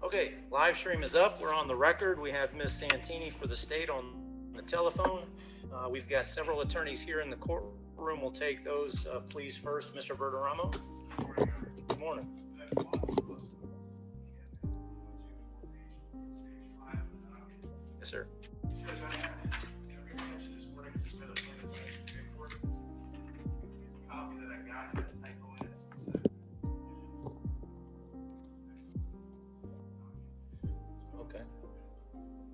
Okay, live stream is up. We're on the record. We have Ms. Santini for the state on the telephone. We've got several attorneys here in the courtroom. We'll take those pleas first. Mr. Verderamo. Good morning. Yes, sir. Okay.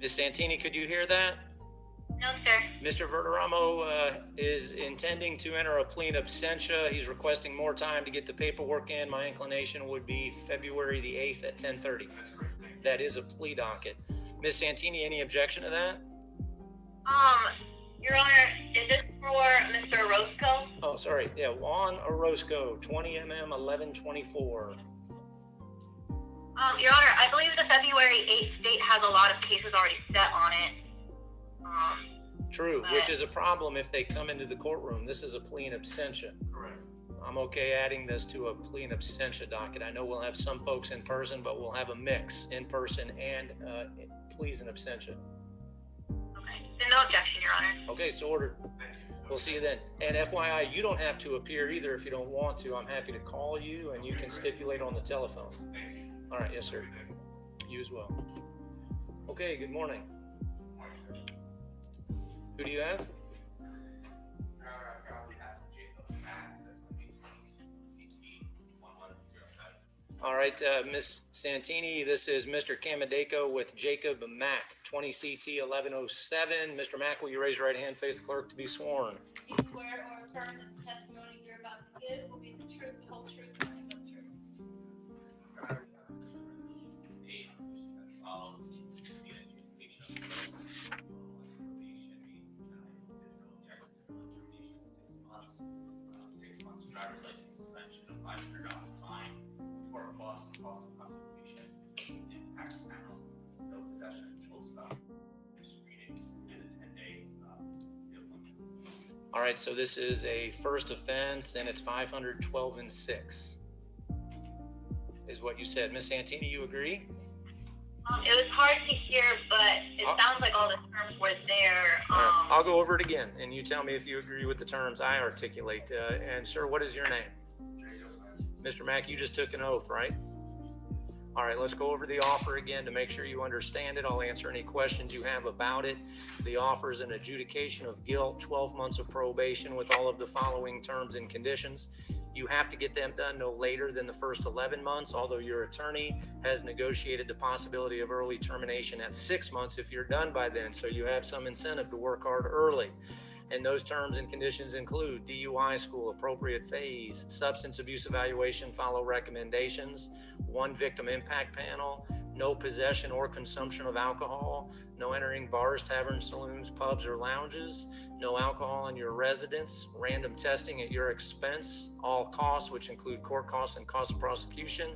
Ms. Santini, could you hear that? No, sir. Mr. Verderamo is intending to enter a plea in absentia. He's requesting more time to get the paperwork in. My inclination would be February the 8th at 10:30. That is a plea docket. Ms. Santini, any objection to that? Your Honor, is this for Mr. Orozco? Oh, sorry. Yeah, Juan Orozco, 20 mm 1124. Your Honor, I believe the February 8th date has a lot of cases already set on it. True, which is a problem if they come into the courtroom. This is a plea in absentia. Correct. I'm okay adding this to a plea in absentia docket. I know we'll have some folks in person, but we'll have a mix in person and pleas in absentia. Okay, so no objection, Your Honor. Okay, so ordered. Thank you. We'll see you then. And FYI, you don't have to appear either if you don't want to. I'm happy to call you and you can stipulate on the telephone. Thank you. All right, yes, sir. You as well. Okay, good morning. Who do you have? All right, Ms. Santini, this is Mr. Camadeko with Jacob Mack, 20 CT 1107. Mr. Mack, will you raise your right hand, face the clerk to be sworn? Do you swear or affirm that the testimony you're about to give will be the truth, the whole truth, and nothing but the truth? Driver's license suspension of $500 fine for a cost of prosecution, impact panel, no possession of controlled substance, readings, and a 10-day appointment. All right, so this is a first offense and it's 512 and 6 is what you said. Ms. Santini, you agree? It was hard to hear, but it sounds like all the terms were there. All right, I'll go over it again, and you tell me if you agree with the terms I articulate. And sir, what is your name? Mr. Mack, you just took an oath, right? All right, let's go over the offer again to make sure you understand it. I'll answer any questions you have about it. The offer is an adjudication of guilt, 12 months of probation with all of the following terms and conditions. You have to get them done no later than the first 11 months, although your attorney has negotiated the possibility of early termination at 6 months if you're done by then. So you have some incentive to work hard early. And those terms and conditions include DUI school, appropriate phase, substance abuse evaluation, follow recommendations, 1 victim impact panel, no possession or consumption of alcohol, no entering bars, taverns, saloons, pubs, or lounges, no alcohol in your residence, random testing at your expense, all costs, which include court costs and cost of prosecution,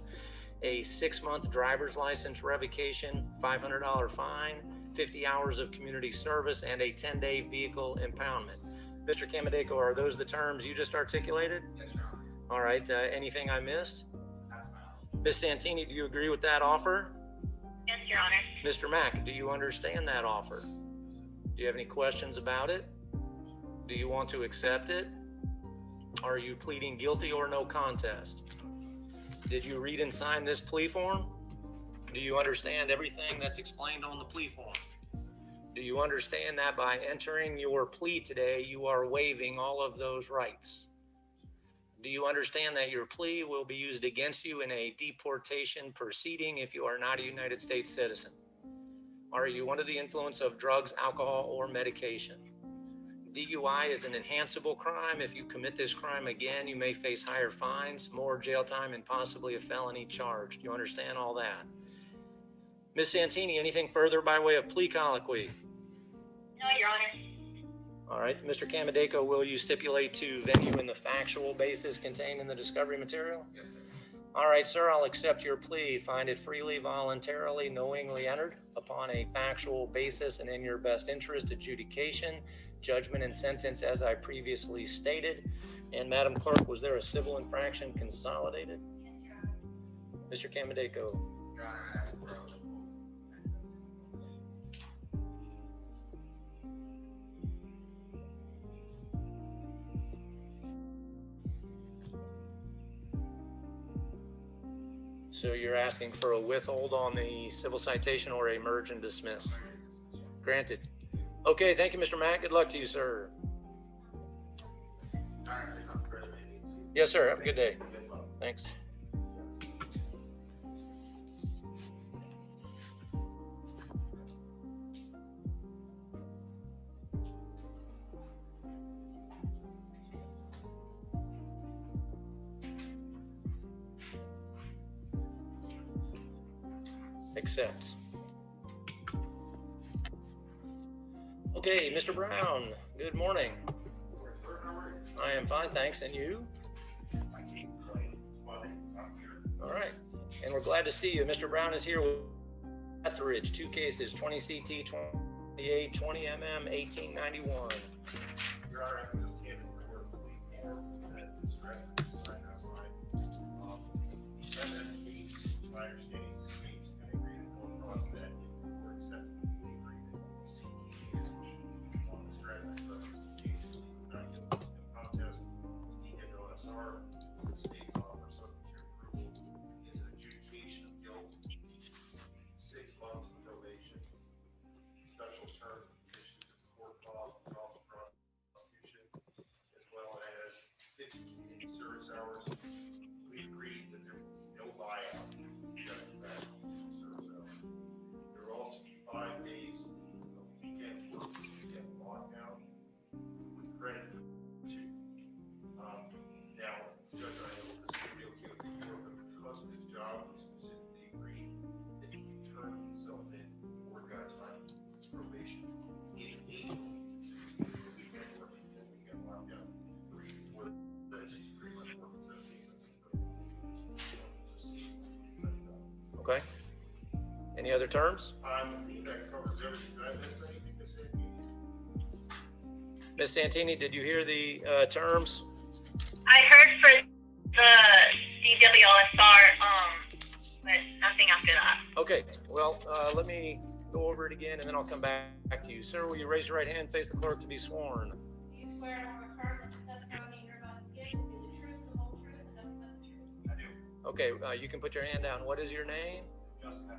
a 6-month driver's license revocation, $500 fine, 50 hours of community service, and a 10-day vehicle impoundment. Mr. Camadeko, are those the terms you just articulated? Yes, Your Honor. All right, anything I missed? That's my offer. Ms. Santini, do you agree with that offer? Yes, Your Honor. Mr. Mack, do you understand that offer? Do you have any questions about it? Do you want to accept it? Are you pleading guilty or no contest? Did you read and sign this plea form? Do you understand everything that's explained on the plea form? Do you understand that by entering your plea today, you are waiving all of those rights? Do you understand that your plea will be used against you in a deportation proceeding if you are not a United States citizen? Are you under the influence of drugs, alcohol, or medication? DUI is an enhanceable crime. If you commit this crime again, you may face higher fines, more jail time, and possibly a felony charge. Do you understand all that? Ms. Santini, anything further by way of plea colloquy? No, Your Honor. All right, Mr. Camadeko, will you stipulate to venue in the factual basis contained in the discovery material? Yes, sir. All right, sir, I'll accept your plea. Find it freely, voluntarily, knowingly entered upon a factual basis and in your best interest, adjudication, judgment, and sentence as I previously stated. And Madam Clerk, was there a civil infraction consolidated? Yes, Your Honor. Mr. Camadeko, Your Honor, I ask for a withhold. So you're asking for a withhold on the civil citation or a merge and dismiss? Granted. Okay, thank you, Mr. Mack. Good luck to you, sir. Your Honor, there's nothing further, maybe. Yes, sir. Have a good day. You as well. Thanks. Accept. Okay, Mr. Brown, good morning. Sir, how are you? I am fine, thanks. And you? I can't complain. It's Monday. I'm here. All right. And we're glad to see you. Mr. Brown is here with Etheridge, 2 cases, 20 CT, 28, 20 MM, 1891. Your Honor, I just came in court to leave form that is resident signed outside. And then he's, my understanding, the state's going to agree to go across that if the court accepts the agreement. The CT is on this resident representation. Not guilty to contest. DWSR, the state's offer subject to approval is an adjudication of guilt, 6 months of probation, special terms and conditions of court cause and cause of prosecution, as well as 50 community service hours. We agreed that there will be no buyout during that service hours. There will also be 5 days of weekend work, weekend lockdown, with credit for 2. Now, Judge, I know this will be okay with the court, but because of his job, we specifically agreed that he can turn himself in or got time probation in April to do weekend work and weekend lockdown. The reason for that is he's pretty much working 7 days a week, but it's a season. Okay. Any other terms? I believe that covers everything. Did I miss anything, Ms. Santini? Ms. Santini, did you hear the terms? I heard for the DWSR, but nothing after that. Okay, well, let me go over it again and then I'll come back to you. Sir, will you raise your right hand and face the clerk to be sworn? Do you swear or affirm that the testimony you're about to give will be the truth, the whole truth, and nothing but the truth? I do. Okay, you can put your hand down. What is your name? Justin,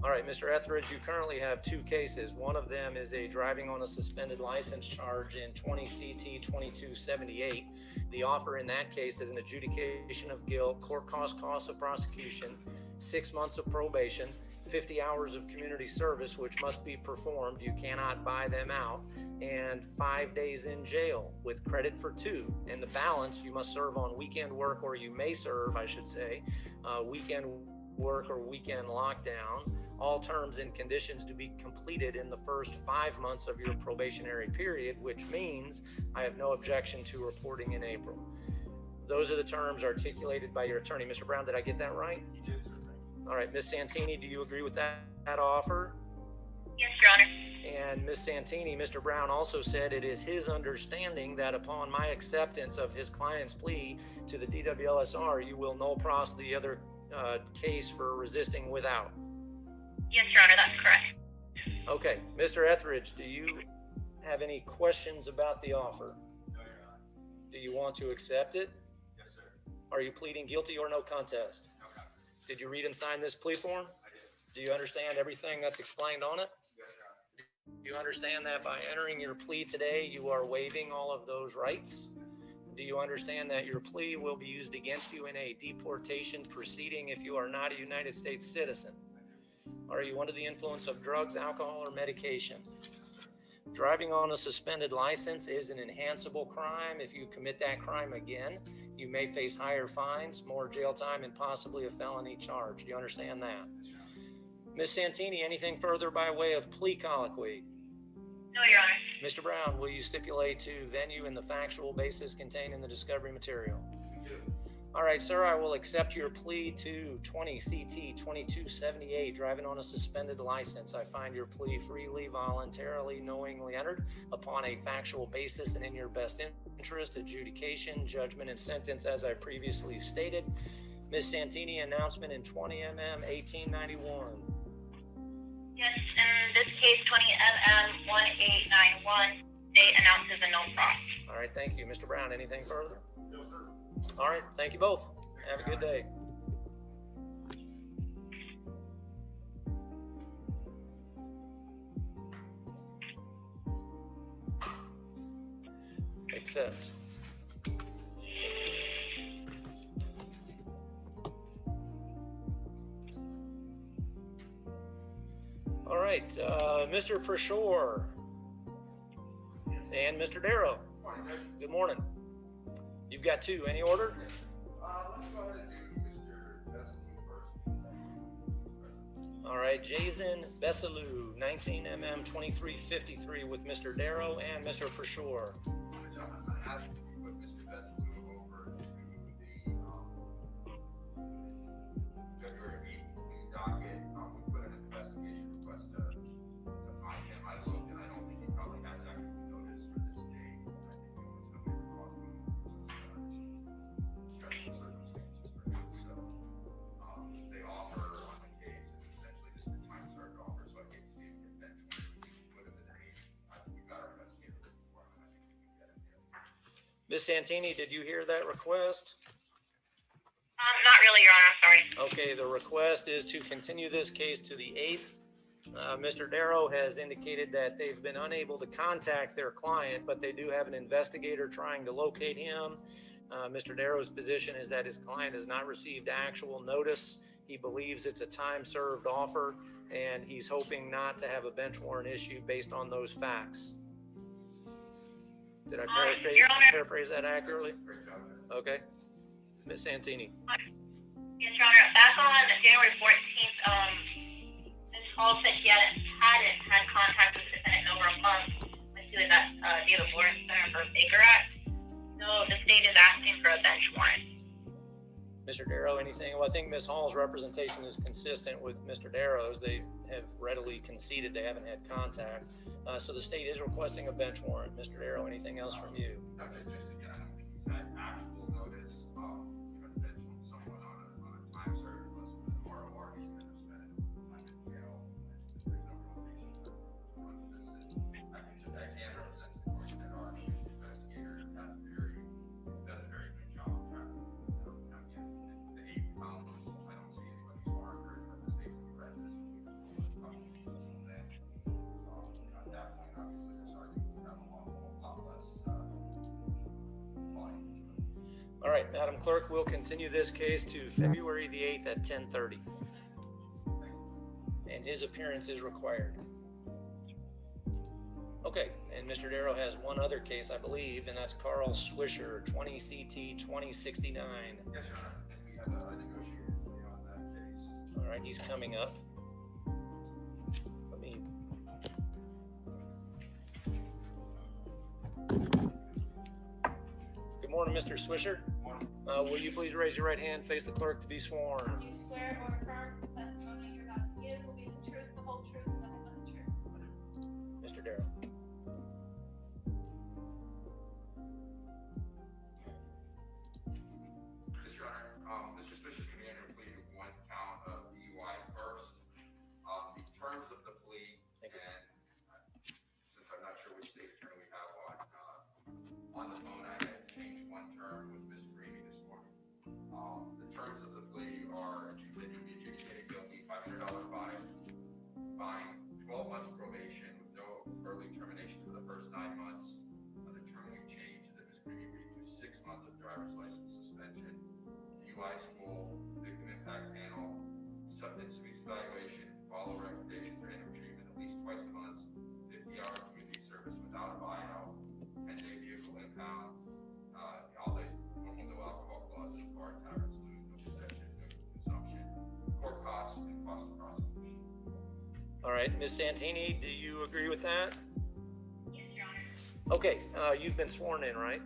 All right, Mr. Etheridge, you currently have 2 cases. One of them is a driving on a suspended license charge in 20 CT 2278. The offer in that case is an adjudication of guilt, court costs of prosecution, 6 months of probation, 50 hours of community service, which must be performed. You cannot buy them out, and 5 days in jail with credit for 2. And the balance you must serve on weekend work, or you may serve, I should say, weekend work or weekend lockdown. All terms and conditions to be completed in the first 5 months of your probationary period, which means I have no objection to reporting in April. Those are the terms articulated by your attorney. Mr. Brown, did I get that right? you did, sir. Thank you. All right, Ms. Santini, do you agree with that offer? Yes, Your Honor. And Ms. Santini, Mr. Brown also said it is his understanding that upon my acceptance of his client's plea to the DWLSR, you will null pros the other case for resisting without. Yes, Your Honor, that's correct. Okay, Mr. Etheridge, do you have any questions about the offer? No, Your Honor. Do you want to accept it? Yes, sir. Are you pleading guilty or no contest? No comment. Did you read and sign this plea form? I did. Do you understand everything that's explained on it? Yes, Your Honor. Do you understand that by entering your plea today, you are waiving all of those rights? Do you understand that your plea will be used against you in a deportation proceeding if you are not a United States citizen? Are you under the influence of drugs, alcohol, or medication? Driving on a suspended license is an enhanceable crime. If you commit that crime again, you may face higher fines, more jail time, and possibly a felony charge. Do you understand that? Yes, Your Honor. Ms. Santini, anything further by way of plea colloquy? No, Your Honor. Mr. Brown, will you stipulate to venue and the factual basis contained in the discovery material? We do. All right, sir, I will accept your plea to 20 CT 2278, driving on a suspended license. I find your plea freely, voluntarily, knowingly entered upon a factual basis and in your best interest, adjudication, judgment, and sentence, as I previously stated. Ms. Santini, announcement in 20 MM 1891. Yes, in this case, 20 MM 1891, state announces a no cross. All right, thank you. Mr. Brown, anything further? No, sir. All right, thank you both. Have a good day. Accept. All right, Mr. Pershore and Mr. Darrow. Good morning. You've got two. Any order? Let's go ahead and do Mr. Vesely first. All right, Jason Bessalou, 19 MM 2353 with Mr. Darrow and Mr. Pershore. I'm asking if you put Mr. Vesely over to the February 18th docket. We put an investigation request to find him. I looked and I don't think he probably has actual notice for this date. I think it was stressful circumstances for him. So they offer on the case is essentially just a time served offer. So I hate to see it get bench put in the name. I think we've got our investigator for him. I think we can get him. Ms. Santini, did you hear that request? Not really, Your Honor, I'm sorry. Okay, the request is to continue this case to the 8th. Mr. Darrow has indicated that they've been unable to contact their client, but they do have an investigator trying to locate him. Mr. Darrow's position is that his client has not received actual notice. He believes it's a time-served offer, and he's hoping not to have a bench warrant issued based on those facts. Did I Your Honor. paraphrase that accurately? Okay. Ms. Santini. Yes, Your Honor. Back on January 14th, Ms. Hall said she hadn't had contact with the defendant in over a month when she was at David Lawrence Center for Baker Act. So the state is asking for a bench warrant. Mr. Darrow, anything? Well, I think Ms. Hall's representation is consistent with Mr. Darrow's. They have readily conceded they haven't had contact. So the state is requesting a bench warrant. Mr. Darrow, anything else from you? Just again, I don't think he's had actual notice of a bench from someone on a time served unless it's an ROR, he's never spent time in jail. There's no relation to this. I can't represent the court that our investigator does a very good job of tracking. The 8 pounds, I don't see anybody smarter but the state's going to be prejudiced. At that point, obviously, this argument would have a lot less volume. All right, Madam Clerk, we'll continue this case to February the 8th at 10:30. And his appearance is required. Okay, and Mr. Darrow has one other case, I believe, and that's Carl Swisher, 20 CT 2069. Yes, Your Honor, and we have a negotiator on that case. All right, he's coming up. Let me. Good morning, Mr. Swisher. Will you please raise your right hand, face the clerk to be sworn? Do you swear or affirm the testimony you're about to give will be the truth, the whole truth, and nothing but the truth? Mr. Darrow. Yes, Your Honor, Mr. Swisher is going to enter a plea to one count of DUI first. The terms of the plea, and since I'm not sure which state attorney we have on the phone, I had changed one term with Ms. Grady this morning. The terms of the plea are that you'll be adjudicated guilty, $500 fine, 12 months probation with no early termination for the first 9 months. The term we changed that Ms. Grady agreed to 6 months of driver's license suspension, DUI school, victim impact panel, substance abuse evaluation, follow recommendations or interim treatment at least twice a month, 50-hour community service without a buyout, 10-day vehicle impound, all the normal no alcohol clauses, bar, tavern, saloon, no possession, no consumption, court costs, and cost of prosecution. All right, Ms. Santini, do you agree with that? Yes, Your Honor. Okay, you've been sworn in, right?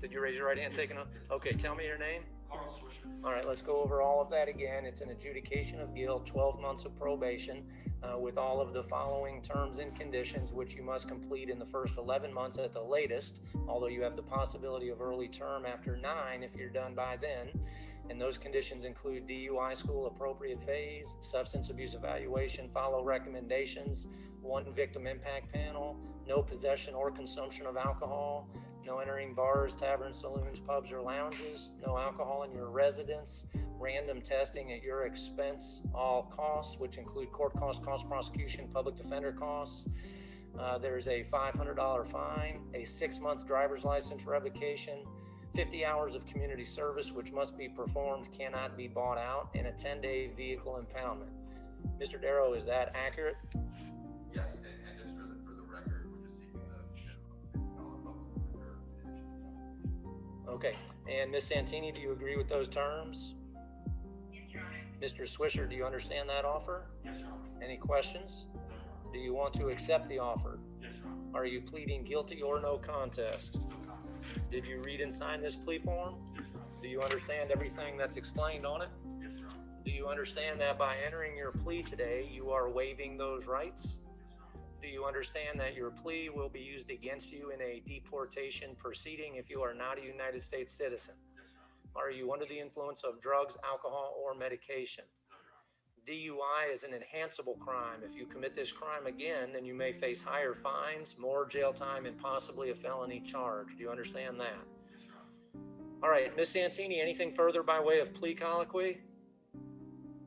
Did you raise your right hand, take an oath? Okay, tell me your name. Carl Swisher. All right, let's go over all of that again. It's an adjudication of guilt, 12 months of probation with all of the following terms and conditions, which you must complete in the first 11 months at the latest, although you have the possibility of early term after 9 if you're done by then. And those conditions include DUI school appropriate phase, substance abuse evaluation, follow recommendations, 1 victim impact panel, no possession or consumption of alcohol, no entering bars, taverns, saloons, pubs, or lounges, no alcohol in your residence, random testing at your expense, all costs, which include court costs, cost prosecution, public defender costs. There's a $500 fine, a 6-month driver's license revocation, 50 hours of community service, which must be performed, cannot be bought out, and a 10-day vehicle impoundment. Mr. Darrow, is that accurate? Yes, and just for the record, we're just seeking the public defender. Okay, and Ms. Santini, do you agree with those terms? Yes, Your Honor. Mr. Swisher, do you understand that offer? Yes, Your Honor. Any questions? Do you want to accept the offer? Yes, Your Honor. Are you pleading guilty or no contest? No comment. Did you read and sign this plea form? Yes, Your Honor. Do you understand everything that's explained on it? Yes, Your Honor. Do you understand that by entering your plea today, you are waiving those rights? Yes, Your Honor. Do you understand that your plea will be used against you in a deportation proceeding if you are not a United States citizen? Yes, Your Honor. Are you under the influence of drugs, alcohol, or medication? No, Your Honor. DUI is an enhanceable crime. If you commit this crime again, then you may face higher fines, more jail time, and possibly a felony charge. Do you understand that? Yes, Your Honor. All right, Ms. Santini, anything further by way of plea colloquy?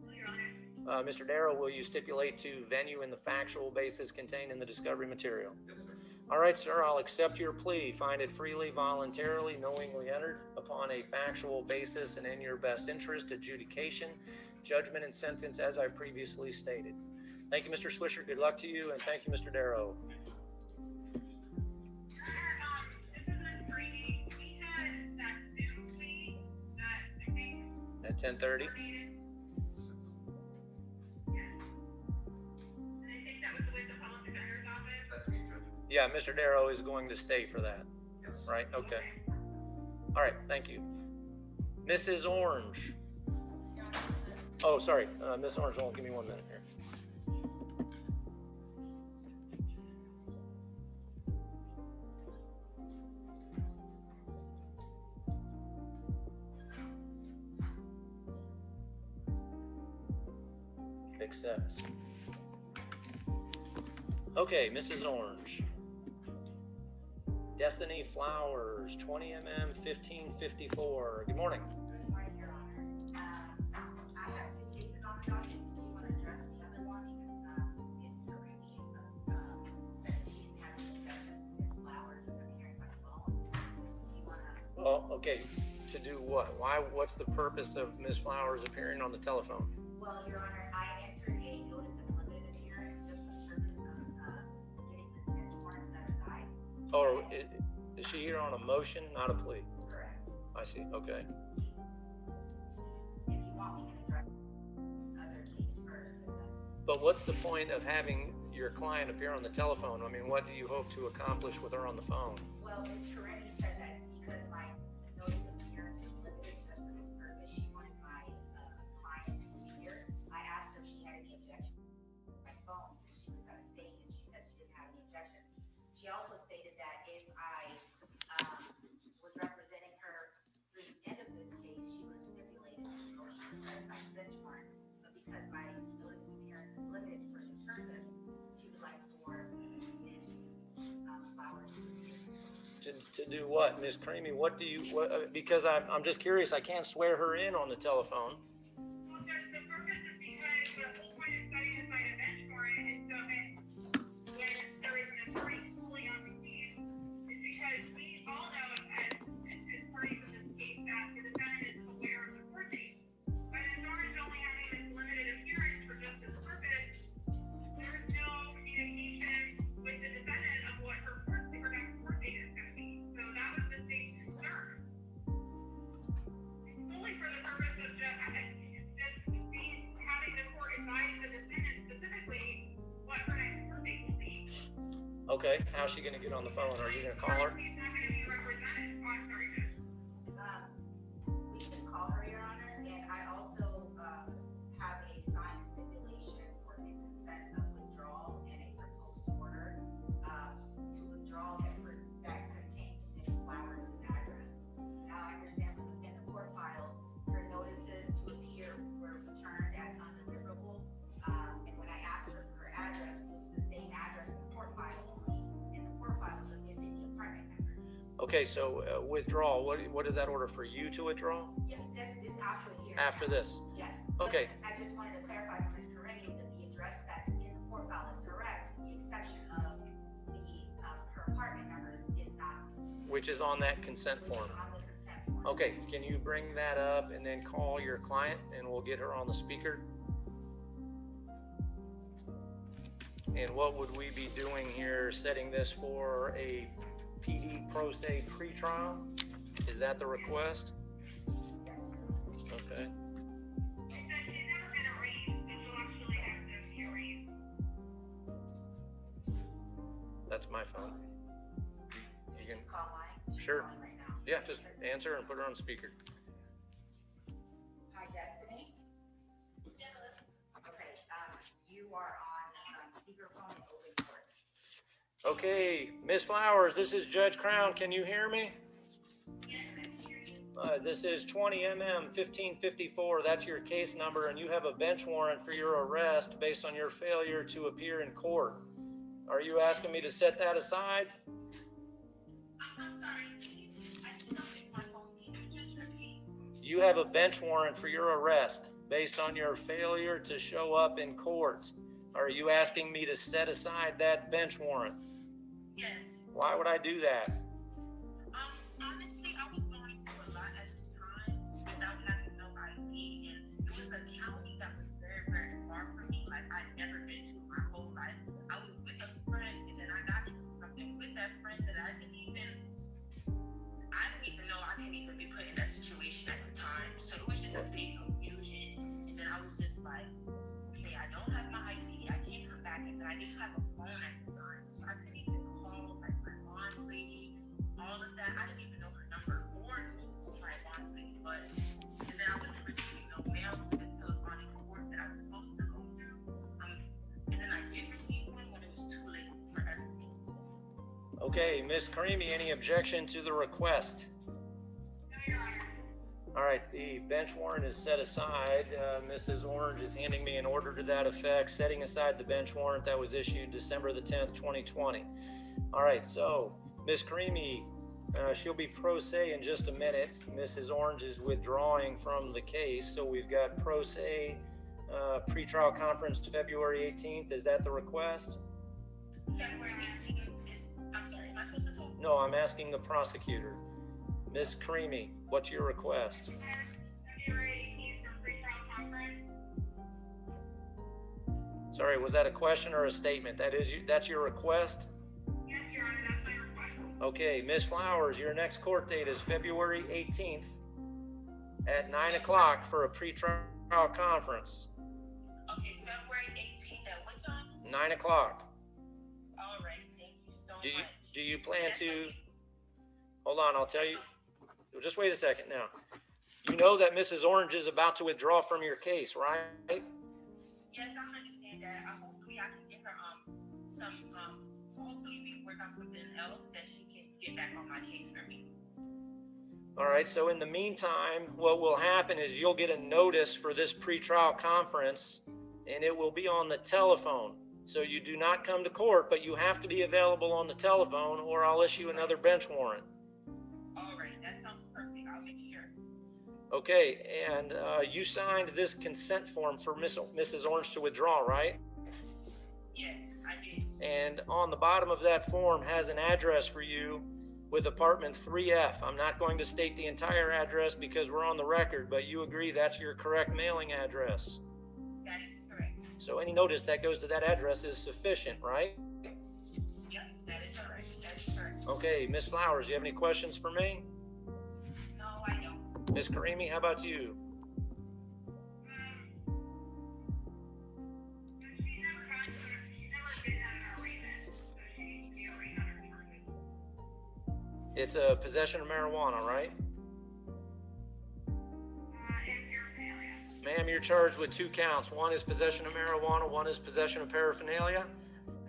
No, Your Honor. Mr. Darrow, will you stipulate to venue in the factual basis contained in the discovery material? Yes, sir. All right, sir, I'll accept your plea. Find it freely, voluntarily, knowingly entered upon a factual basis and in your best interest, adjudication, judgment, and sentence as I previously stated. Thank you, Mr. Swisher. Good luck to you, and thank you, Mr. Darrow. Your Honor, this is a training. We had that Zoom plea that I think At 10:30? terminated. Yes. And I think that was with the public defender's office. That's me, Judge. Yeah, Mr. Darrow is going to stay for that, Yes. right? Okay. All right, thank you. Mrs. Orange. Oh, sorry, Miss Orange, hold on, give me 1 minute here. Accept. Okay, Mrs. Orange. Destiny Flowers, 20 mm 1554. Good morning. Good morning, Your Honor. I have 2 cases on the docket. Do you want to address the other one? Because Ms. Karini said she is having objections to Ms. Flowers appearing by phone. Do you want to? Well, okay, to do what? Why? What's the purpose of Ms. Flowers appearing on the telephone? Well, Your Honor, I entered a notice of limited appearance just for the purpose of getting this bench warrant set aside. Or is she here on a motion, not a plea? Correct. I see, okay. If you want, we can address the other case first. And then But what's the point of having your client appear on the telephone? I mean, what do you hope to accomplish with her on the phone? Well, Ms. Karini said that because my notice of appearance was limited just for this purpose, she wanted my client to be here. I asked her if she had any objections to my phone since she was out of state, and she said she didn't have any objections. She also stated that if I was representing her through the end of this case, she would have stipulated to the motion to set aside the bench warrant. But because my notice of appearance is limited for this purpose, she would like for Ms. Flowers to be here. To do what, Ms. Creamy? What do you, because I'm just curious, I can't swear her in on the telephone. Well, the purpose is because the whole point of setting aside a bench warrant is so that when there is an attorney fully on the scene, is because we all know as parties in this case that the defendant is aware of the court date. But as far as only having this limited appearance for just this purpose, there is no communication with the defendant of what her next court date is going to be. So that was the state's concern. It's fully for the purpose of just having the court advise the defendant specifically what her next court date will be. Okay, how's she gonna get on the phone? Are you gonna call her? She's not going to be represented. Oh, I'm sorry, Judge. We can call her, Your Honor, and I also have a signed stipulation for the consent of withdrawal and a proposed order to withdraw that contains Ms. Flowers' address. Now, I understand within the court file, her notice Okay, so withdrawal, what is that order for you to withdraw? Yeah, this after the hearing. After this? Yes. Okay. But I just wanted to clarify for Ms. Carreni that the address that's in the court file is correct, with the exception of her apartment numbers is not, Which is on that consent which form. is on the consent form. Okay, can you bring that up and then call your client and we'll get her on the speaker? And what would we be doing here, setting this for a PD pro se pretrial? Is that the request? Yes, sir. Okay. She's never gonna read, but she'll actually have this hearing. That's my phone. So You you can, just call mine? She's Sure. calling right now. yeah, just answer and put her on speaker. Hi, Destiny. Okay, you are on speakerphone and open court. Okay, Ms. Flowers, this is Judge Crown. Can you hear me? Yes, I'm hearing. This is 20 MM 1554. That's your case number, and you have a bench warrant for your arrest based on your failure to appear in court. Are you asking me to set that aside? I'm sorry. I think I'll fix my phone. Can you just repeat? You have a bench warrant for your arrest based on your failure to show up in court. Are you asking me to set aside that bench warrant? Yes. Why would I do that? Honestly, I was going through a lot at the time without having no ID, and it was a county that was very, very far from me. Like I'd never been to my whole life. I was with a friend, and then I got into something with that friend that I didn't even know I could even be put in that situation at the time. So it was just a big confusion, and then I was just like, okay, I don't have my ID. I can't come back, and I didn't have a phone at the time, so I couldn't even call like my bond lady. All of that, I didn't even know her number or who my bond lady was. And then I wasn't receiving no mail until it's on in court that I was supposed to go through. And then I did receive one when it was too late for everything. Okay, Ms. Karimi, any objection to the request? No, Your Honor. All right, the bench warrant is set aside. Mrs. Orange is handing me an order to that effect, setting aside the bench warrant that was issued December the 10th, 2020. All right, so Ms. Karimi, she'll be pro se in just a minute. Mrs. Orange is withdrawing from the case, so we've got pro se pretrial conference February 18th. Is that the request? February 18th is, I'm sorry, am I supposed to talk? No, I'm asking the prosecutor. Ms. Karimi, what's your request? February 18th for pre-trial conference. Sorry, was that a question or a statement? That's your request? Yes, Your Honor, that's my request. Okay, Ms. Flowers, your next court date is February 18th at 9 o'clock for a pretrial conference. Okay, February 18th at what time? 9 o'clock. All right, thank you so much. Do you plan to, hold on, I'll tell you, just wait a second now. You know that Mrs. Orange is about to withdraw from your case, right? Yes, I understand that. Hopefully I can get her hopefully we can work out something else that she can get back on my case for me. All right, so in the meantime, what will happen is you'll get a notice for this pretrial conference, and it will be on the telephone. So you do not come to court, but you have to be available on the telephone, or I'll issue another bench warrant. All right, that sounds perfect. I'll make sure. Okay, and you signed this consent form for Mrs. Orange to withdraw, right? Yes, I did. And on the bottom of that form has an address for you with apartment 3F. I'm not going to state the entire address because we're on the record, but you agree that's your correct mailing address. That is correct. So any notice that goes to that address is sufficient, right? Yes, that is all right. That is correct. Okay, Ms. Flowers, do you have any questions for me? No, I don't. Ms. Karimi, how about you? She's never been on an arraignment, so she needs to be arraigned on her charges. It's a possession of marijuana, right? And paraphernalia. Ma'am, you're charged with 2 counts. One is possession of marijuana, one is possession of paraphernalia.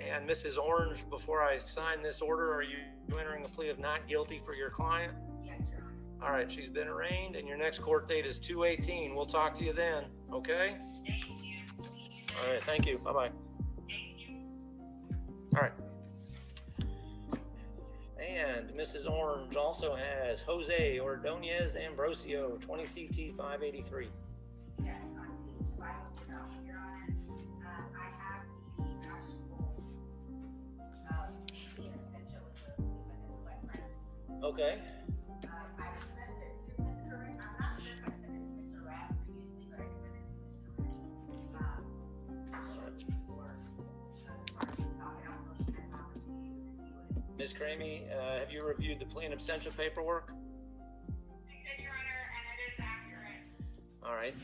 And Mrs. Orange, before I sign this order, are you entering a plea of not guilty for your client? Yes, Your Honor. All right, she's been arraigned, and your next court date is 2/18. We'll talk to you then, okay? Thank you. All right, thank you. Bye-bye. Thank you. All right. And Mrs. Orange also has Jose Ordonez Ambrosio, 20 CT 583. Yes, on page 512, Your Honor, I have the actual, being essential with the defendant's reference. Okay. I sent it to Ms. Corinne. I'm not sure if I sent it to Mr. Rapp previously, but I sent it to Ms. Corinne. As far as this docket, I don't know if she had an opportunity to review it. Ms. Cramey, have you reviewed the plea in absentia paperwork? I did, Your Honor, and it is accurate. All right.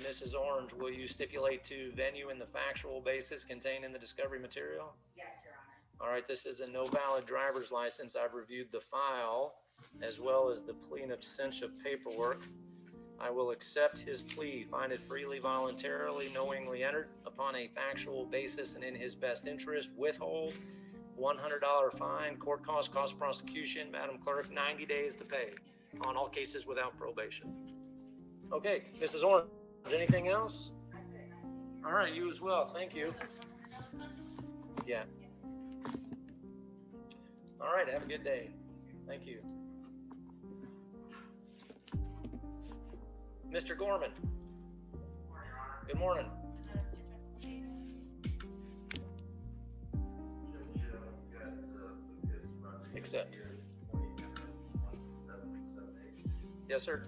Mrs. Orange, will you stipulate to venue in the factual basis contained in the discovery material? Yes, Your Honor. All right, this is a no valid driver's license. I've reviewed the file as well as the plea in absentia paperwork. I will accept his plea, find it freely, voluntarily, knowingly entered upon a factual basis and in his best interest, withhold $100 fine, court cost prosecution, Madam Clerk, 90 days to pay on all cases without probation. Okay, Mrs. Orange, anything else? That's it. All right, you as well. Thank you. Yeah. All right, have a good day. Thank you. Mr. Gorman. Good morning. Accept. Yes, sir.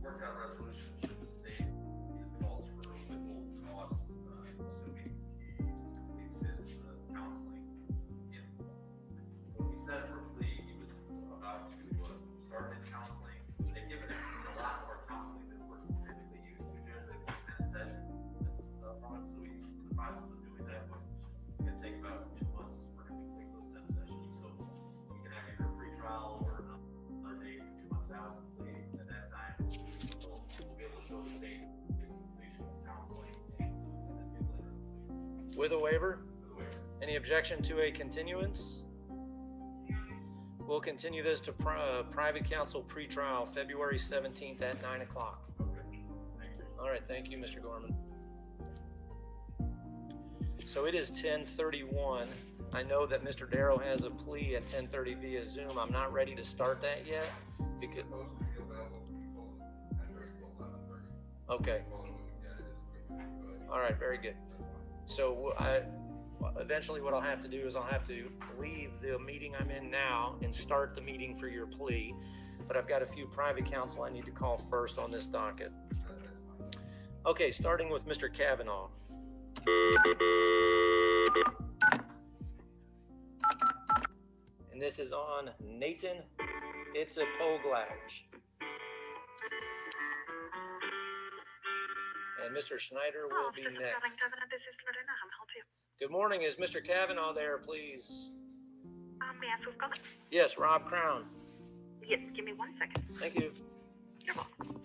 Worked out resolution with the state that calls for withhold costs, assuming he completes his counseling. When we set for plea, he was about to start his counseling. They've given him a lot more counseling than we're typically used to. Generally, like 10 sessions from him, so he's in the process of doing that, but it's going to take about 2 months for him to complete those 10 sessions. So we can have either a pre-trial or another date 2 months out. At that time, we'll be able to show the state his completion of his counseling and then be able to With a waiver? with a waiver. Any objection to a continuance? We'll continue this to private counsel pretrial February 17th at 9 o'clock. Okay, thank you. All right, thank you, Mr. Gorman. So it is 10:31. I know that Mr. Darrow has a plea at 10:30 via Zoom. I'm not ready to start that yet because. Okay. All right, very good. So eventually what I'll have to do is I'll have to leave the meeting I'm in now and start the meeting for your plea. But I've got a few private counsel I need to call first on this docket. Okay, starting with Mr. Kavanaugh. And this is on Nathan Itzapoglaj. And Mr. Schneider will be next. Good morning. Is Mr. Kavanaugh there, please? May I ask who's calling? Yes, Rob Crown. Yes, give me 1 second. Thank you. You're welcome.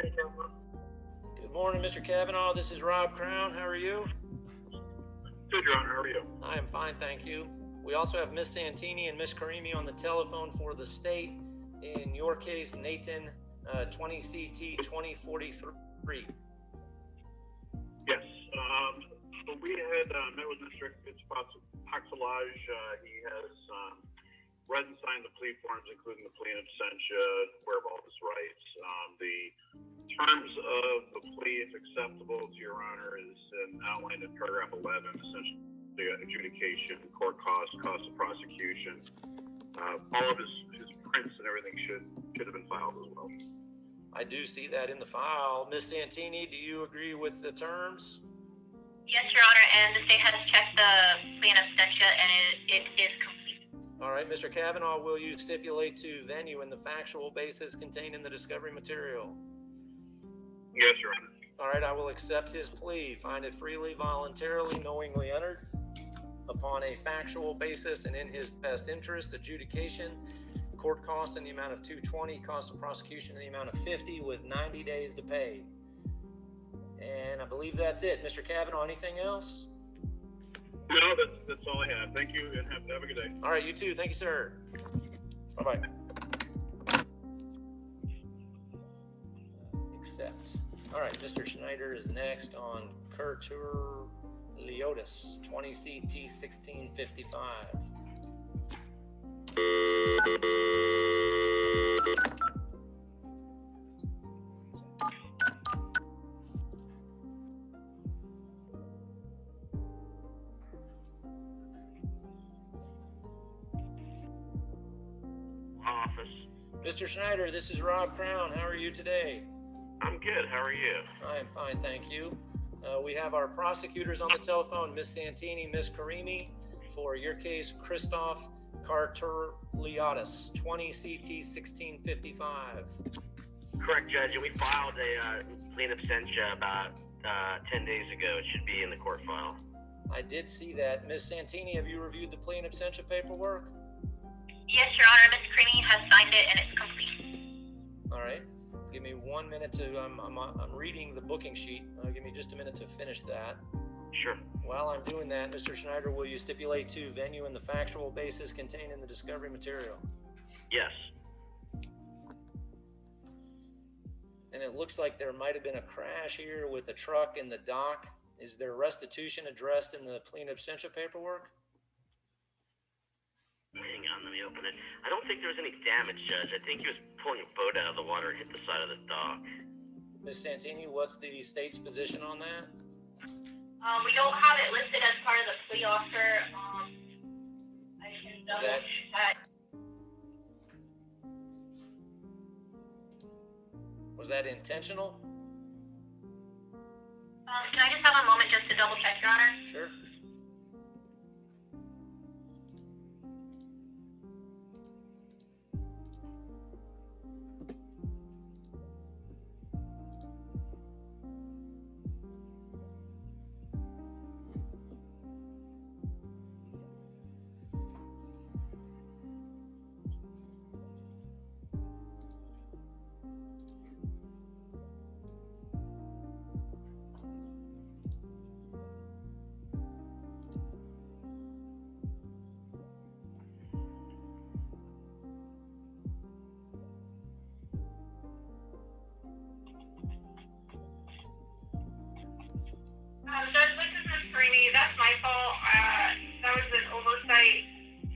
Good morning, Mr. Kavanaugh. This is Rob Crown. How are you? Good, Your Honor. How are you? I am fine, thank you. We also have Miss Santini and Miss Karimi on the telephone for the state. In your case, Nathan, 20 CT 2043. Yes. So we had met with Mr. Paxilage. He has read and signed the plea forms, including the plea in absentia, aware of all his rights. The terms of the plea, if acceptable to Your Honor, is outlined in paragraph 11, essentially the adjudication, court cost of prosecution. All of his prints and everything should have been filed as well. I do see that in the file. Miss Santini, do you agree with the terms? Yes, Your Honor, and the state has checked the plea in absentia, and it is complete. All right, Mr. Kavanaugh, will you stipulate to venue in the factual basis contained in the discovery material? Yes, Your Honor. All right, I will accept his plea, find it freely, voluntarily, knowingly entered, upon a factual basis and in his best interest, adjudication, court costs in the amount of $220, cost of prosecution in the amount of $50 with 90 days to pay. And I believe that's it. Mr. Kavanaugh, anything else? No, that's all I have. Thank you, and have a good day. All right, you too. Thank you, sir. Bye-bye. Accept. All right, Mr. Schneider is next on Kurtur Leotis, 20 CT 1655. Office. Mr. Schneider, this is Rob Crown. How are you today? I'm good. How are you? I am fine, thank you. We have our prosecutors on the telephone, Miss Santini, Miss Karimi, for your case, Christoph Karturliadis, 20 CT 1655. Correct, Judge. And we filed a plea in absentia about 10 days ago. It should be in the court file. I did see that. Miss Santini, have you reviewed the plea in absentia paperwork? Yes, Your Honor, Ms. Creamy has signed it, and it's complete. All right. Give me 1 minute to, I'm reading the booking sheet. Give me just a minute to finish that. Sure. While I'm doing that, Mr. Schneider, will you stipulate to venue in the factual basis contained in the discovery material? Yes. And it looks like there might have been a crash here with a truck in the dock. Is there restitution addressed in the plea in absentia paperwork? Hang on, let me open it. I don't think there was any damage, Judge. I think he was pulling a boat out of the water and hit the side of the dock. Ms. Santini, what's the state's position on that? We don't have it listed as part of the plea offer. I can double check. Was that intentional? Can I just have a moment just to double check, Your Honor? Sure. Judge, this is Ms. Creamy. That's my fault. That was an oversight.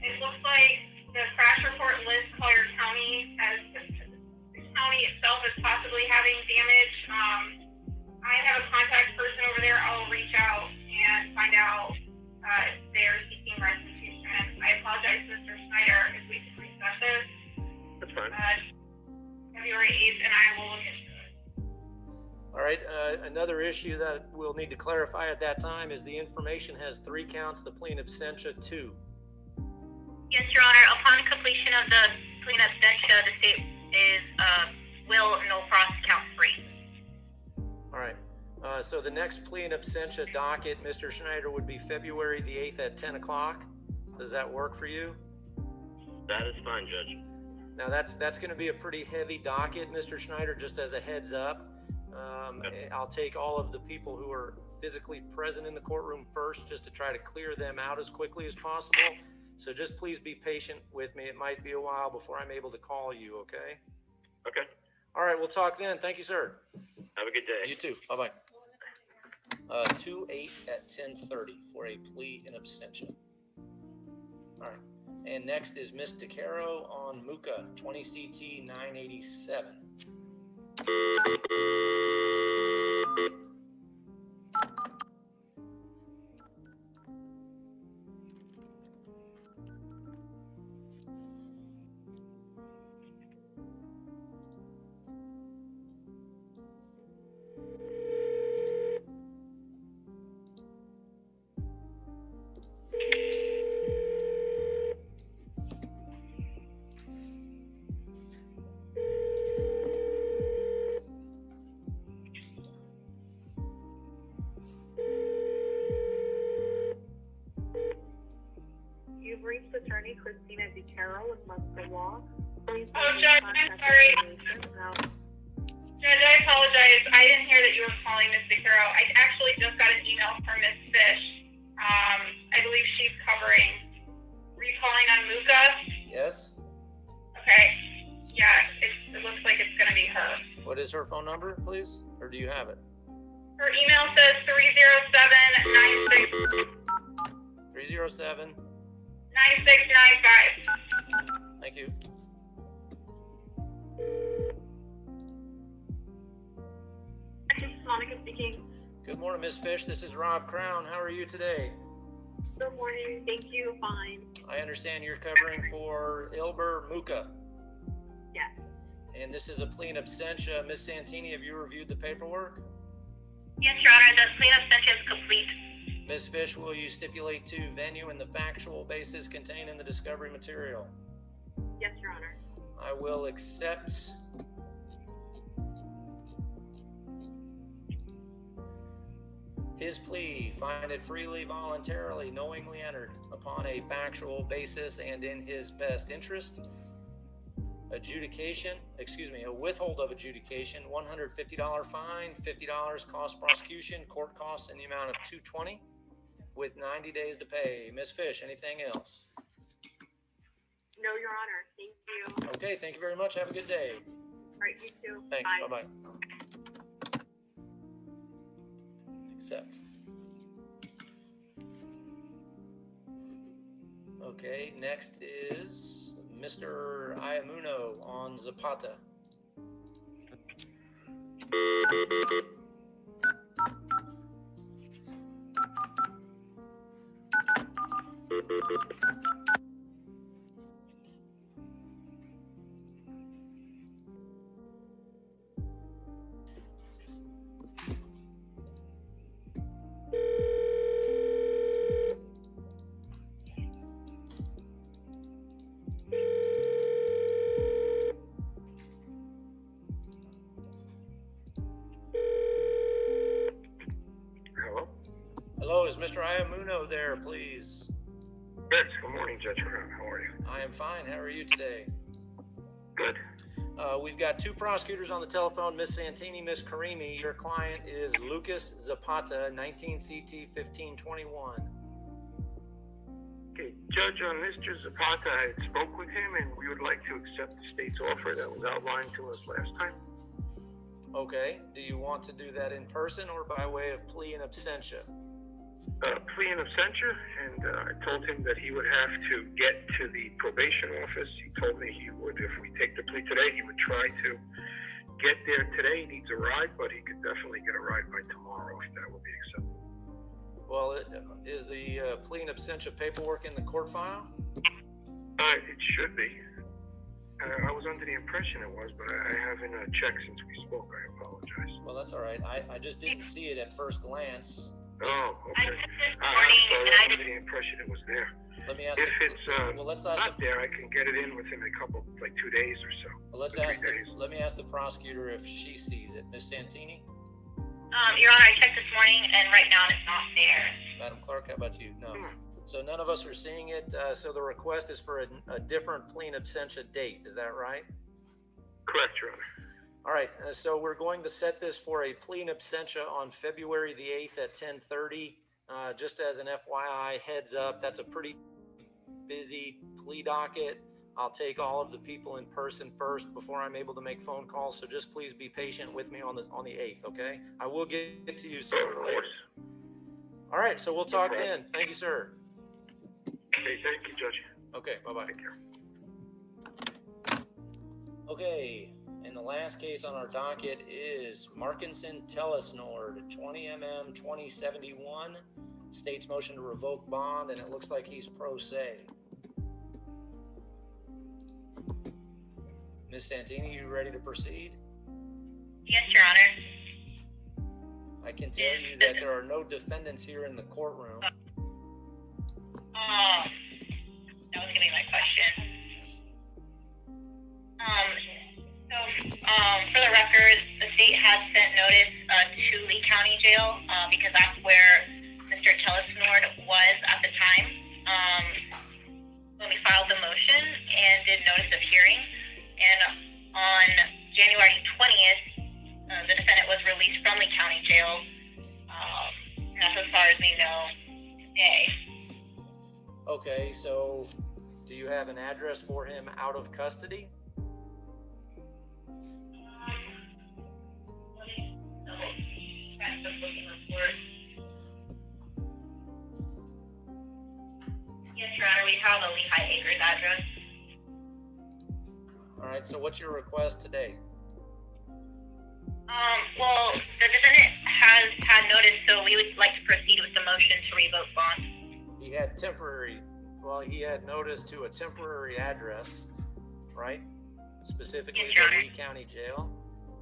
It looks like the crash report lists Collier County as the county itself is possibly having damage. I have a contact person over there. I'll reach out and find out if they're seeking restitution. I apologize, Mr. Schneider, if we can reset this. That's fine. February 8th, and I will look into it. All right, another issue that we'll need to clarify at that time is the information has 3 counts, the plea in absentia 2. Yes, Your Honor. Upon completion of the plea in absentia, the state is will no cross count 3. All right, so the next plea in absentia docket, Mr. Schneider, would be February the 8th at 10 o'clock. Does that work for you? That is fine, Judge. Now that's going to be a pretty heavy docket, Mr. Schneider, just as a heads up. I'll take all of the people who are physically present in the courtroom first, just to try to clear them out as quickly as possible. So just please be patient with me. It might be a while before I'm able to call you, okay? Okay. All right, we'll talk then. Thank you, sir. Have a good day. You too. Bye-bye. What was it? 2-8 at 10:30 for a plea in absentia. All right. And next is Miss DeCaro on Muka, 20 CT 987. You've reached attorney Christina DeCaro with Munster Law. Please Oh, leave Judge, contact I'm sorry. information now. Judge, I apologize. I didn't hear that you were calling Miss DeCaro. I actually just got an email from Miss Fish. I believe she's covering. Were you calling on Muka? Yes? Okay. Yeah, it looks like it's going to be her. What is her phone number, please? Or do you have it? Her email says 307-96. 307. 9695. Thank you. This is Monica speaking. Good morning, Miss Fish. This is Rob Crown. How are you today? Good morning. Thank you. Fine. I understand you're covering for Ilber Muka. Yes. And this is a plea in absentia. Miss Santini, have you reviewed the paperwork? Yes, Your Honor. The plea of absentia is complete. Ms. Fish, will you stipulate to venue and the factual basis contained in the discovery material? Yes, Your Honor. I will accept his plea, find it freely, voluntarily, knowingly entered upon a factual basis and in his best interest. A withhold of adjudication, $150 fine, $50 cost prosecution, court costs in the amount of $220 with 90 days to pay. Ms. Fish, anything else? No, Your Honor. Thank you. Okay, thank you very much. Have a good day. All right, you too. Thanks. Bye. Bye-bye. Accept. Okay, next is Mr. Iamuno on Zapata. Hello? Hello, is Mr. Iamuno there, please? Yes, good morning, Judge Crown. How are you? I am fine. How are you today? Good. We've got two prosecutors on the telephone, Miss Santini, Miss Karimi. Your client is Lucas Zapata, 19 CT 1521. Okay, Judge, Mr. Zapata, I spoke with him and we would like to accept the state's offer that was outlined to us last time. Okay, do you want to do that in person or by way of plea in absentia? Plea in absentia, and I told him that he would have to get to the probation office. He told me he would, if we take the plea today, he would try to get there today. He needs a ride, but he could definitely get a ride by tomorrow if that would be acceptable. Well, is the plea in absentia paperwork in the court file? It should be. I was under the impression it was, but I haven't checked since we spoke. I apologize. Well, that's all right. I just didn't see it at first glance. Oh, I okay. took this I'm morning sorry, and I I was didn't. under the impression it was there. Let me ask. If it's Well, let's ask. not there, I can get it in within a couple, like 2 days or so. Well, let's 3 ask. days. Let me ask the prosecutor if she sees it. Miss Santini, Your Honor, I checked this morning and right now it's not there. Madam Clerk, how about you? No. So none of us are seeing it. So the request is for a different plea in absentia date. Is that right? Correct, Your Honor. All right, so we're going to set this for a plea in absentia on February the 8th at 10:30. Just as an FYI, heads up, that's a pretty busy plea docket. I'll take all of the people in person first before I'm able to make phone calls, so just please be patient with me on the 8th, okay? I will get to you sooner or later. All right, so we'll talk then. Thank you, sir. Okay, thank you, Judge. Okay, bye-bye. Take care. Okay, and the last case on our docket is Markinson Telesnord, 20MM 2071. State's motion to revoke bond, and it looks like he's pro se. Ms. Santini, you ready to proceed? Yes, Your Honor. I can tell you that there are no defendants here in the courtroom. That was gonna be my question. For the record, the state has sent notice to Lee County Jail because that's where Mr. Telesnord was at the time when we filed the motion and did notice of hearing. And on January 20th, the defendant was released from Lee County Jail. And that's as far as we know today. Okay, so do you have an address for him out of custody? Yes, Your Honor, we have a Lehigh Acres address. All right, so what's your request today? Well, the defendant has had notice, so we would like to proceed with the motion to revoke bond. He had notice to a temporary address, right? Specifically Yes, Your the Honor. Lee County Jail.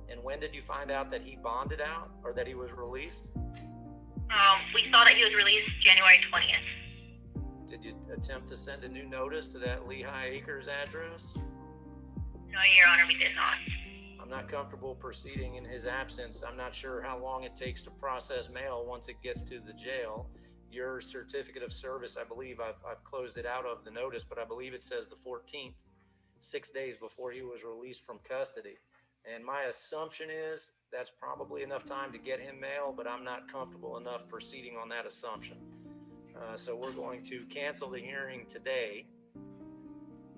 And when did you find out that he bonded out or that he was released? We saw that he was released January 20th. Did you attempt to send a new notice to that Lehigh Acres address? No, Your Honor, we did not. I'm not comfortable proceeding in his absence. I'm not sure how long it takes to process mail once it gets to the jail. Your certificate of service, I believe I've closed it out of the notice, but I believe it says the 14th, 6 days before he was released from custody. And my assumption is that's probably enough time to get him mail, but I'm not comfortable enough proceeding on that assumption. So we're going to cancel the hearing today.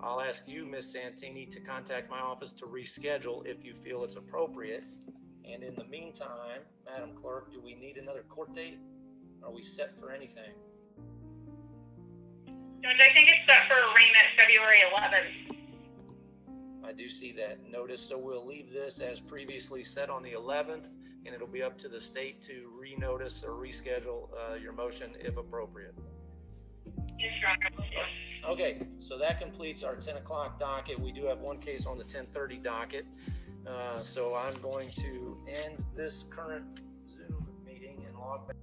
I'll ask you, Ms. Santini, to contact my office to reschedule if you feel it's appropriate. And in the meantime, Madam Clerk, do we need another court date? Are we set for anything? Judge, I think it's set for arraignment February 11th. I do see that notice, so we'll leave this as previously set on the 11th, and it'll be up to the state to renotice or reschedule your motion if appropriate. Yes, Your Honor. Okay, so that completes our 10 o'clock docket. We do have one case on the 10:30 docket. So I'm going to end this current Zoom meeting and log back.